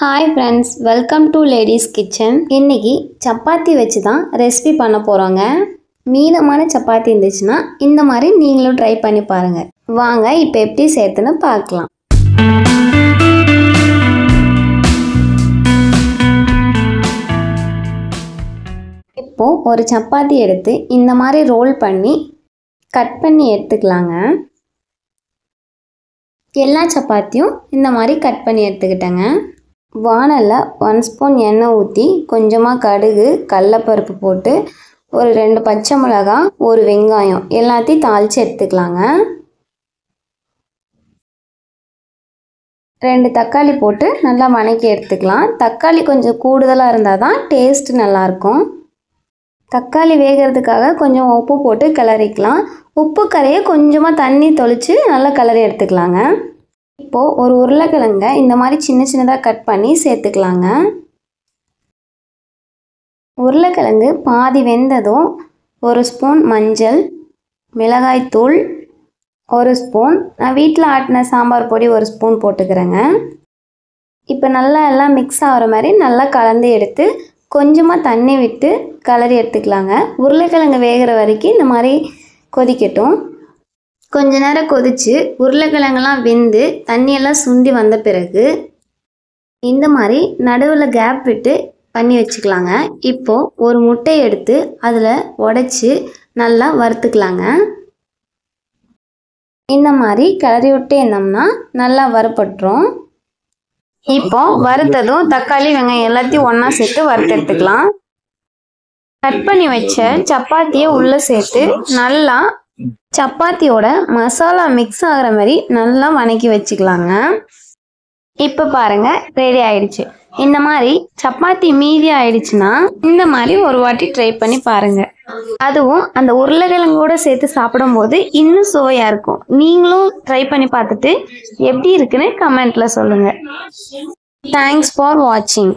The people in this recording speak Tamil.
Hi friends, welcome to ladies kitchen. இன்றைக்கி சப்பாத்தி வச்சு தான் ரெசிபி பண்ண போகிறோங்க. மீதமான சப்பாத்தி இருந்துச்சுன்னா இந்த மாதிரி நீங்களும் ட்ரை பண்ணி பாருங்கள். வாங்க இப்போ எப்படி சேர்த்துன்னு பார்க்கலாம். இப்போது ஒரு சப்பாத்தி எடுத்து இந்த மாதிரி ரோல் பண்ணி கட் பண்ணி எடுத்துக்கலாங்க. எல்லா சப்பாத்தியும் இந்த மாதிரி கட் பண்ணி எடுத்துக்கிட்டேங்க. வானலில் 1 ஸ்பூன் எண்ணெய் ஊற்றி கொஞ்சமாக கடுகு, கடலைப்பருப்பு போட்டு ஒரு 2 பச்சை மிளகாய், ஒரு வெங்காயம் எல்லாத்தையும் தாளித்து எடுத்துக்கலாங்க. 2 தக்காளி போட்டு நல்லா வதக்கி எடுத்துக்கலாம். தக்காளி கொஞ்சம் கூடுதலாக இருந்தால் தான் டேஸ்ட் நல்லாயிருக்கும். தக்காளி வேகிறதுக்காக கொஞ்சம் உப்பு போட்டு கிளறிக்கலாம். உப்பு கரையை கொஞ்சமாக தண்ணி தொளித்து நல்லா கிளறி எடுத்துக்கலாங்க. இப்போது ஒரு உருளைக்கிழங்க இந்த மாதிரி சின்ன சின்னதாக கட் பண்ணி சேர்த்துக்கலாங்க. உருளைக்கிழங்கு பாதி வெந்ததும் 1 ஸ்பூன் மஞ்சள், மிளகாய்த்தூள் 1 ஸ்பூன், நான் வீட்டில் ஆட்டின சாம்பார் பொடி 1 ஸ்பூன் போட்டுக்கிறேங்க. இப்போ நல்லா எல்லாம் மிக்ஸ் ஆகிற மாதிரி நல்லா கலந்து எடுத்து கொஞ்சமாக தண்ணி விட்டு கிளறி எடுத்துக்கலாங்க. உருளைக்கிழங்கு வேகிற வரைக்கும் இந்த மாதிரி கொதிக்கட்டும். கொஞ்ச நேரம் கொதித்து உருளைக்கிழங்கெல்லாம் வெந்து தண்ணியெல்லாம் சுண்டி வந்த பிறகு இந்த மாதிரி நடுவில் கேப் விட்டு பண்ணி வச்சுக்கலாங்க. இப்போது ஒரு முட்டையை எடுத்து அதில் உடைச்சி நல்லா வறுத்துக்கலாங்க. இந்த மாதிரி கிளறி விட்டு இருந்தோம்னா நல்லா வறுபட்டுரும். இப்போ வறுத்ததும் தக்காளி, வெங்காயம் எல்லாத்தையும் ஒன்றா சேர்த்து வறுத்து எடுத்துக்கலாம். கட் பண்ணி வச்ச சப்பாத்தியை உள்ளே சேர்த்து நல்லா சப்பாத்தியோட மசாலா மிக்ஸ் ஆகிற மாதிரி நல்லா வதக்கி வச்சுக்கலாங்க. இப்போ பாருங்கள், ரெடி ஆயிடுச்சு. இந்த மாதிரி சப்பாத்தி மீதி ஆயிடுச்சுன்னா இந்த மாதிரி ஒரு வாட்டி ட்ரை பண்ணி பாருங்கள். அதுவும் அந்த உருளைக்கிழங்கோட சேர்த்து சாப்பிடும்போது இன்னும் சுவையாக இருக்கும். நீங்களும் ட்ரை பண்ணி பார்த்துட்டு எப்படி இருக்குன்னு கமெண்ட்டில் சொல்லுங்கள். தேங்க்ஸ் ஃபார் வாட்சிங்.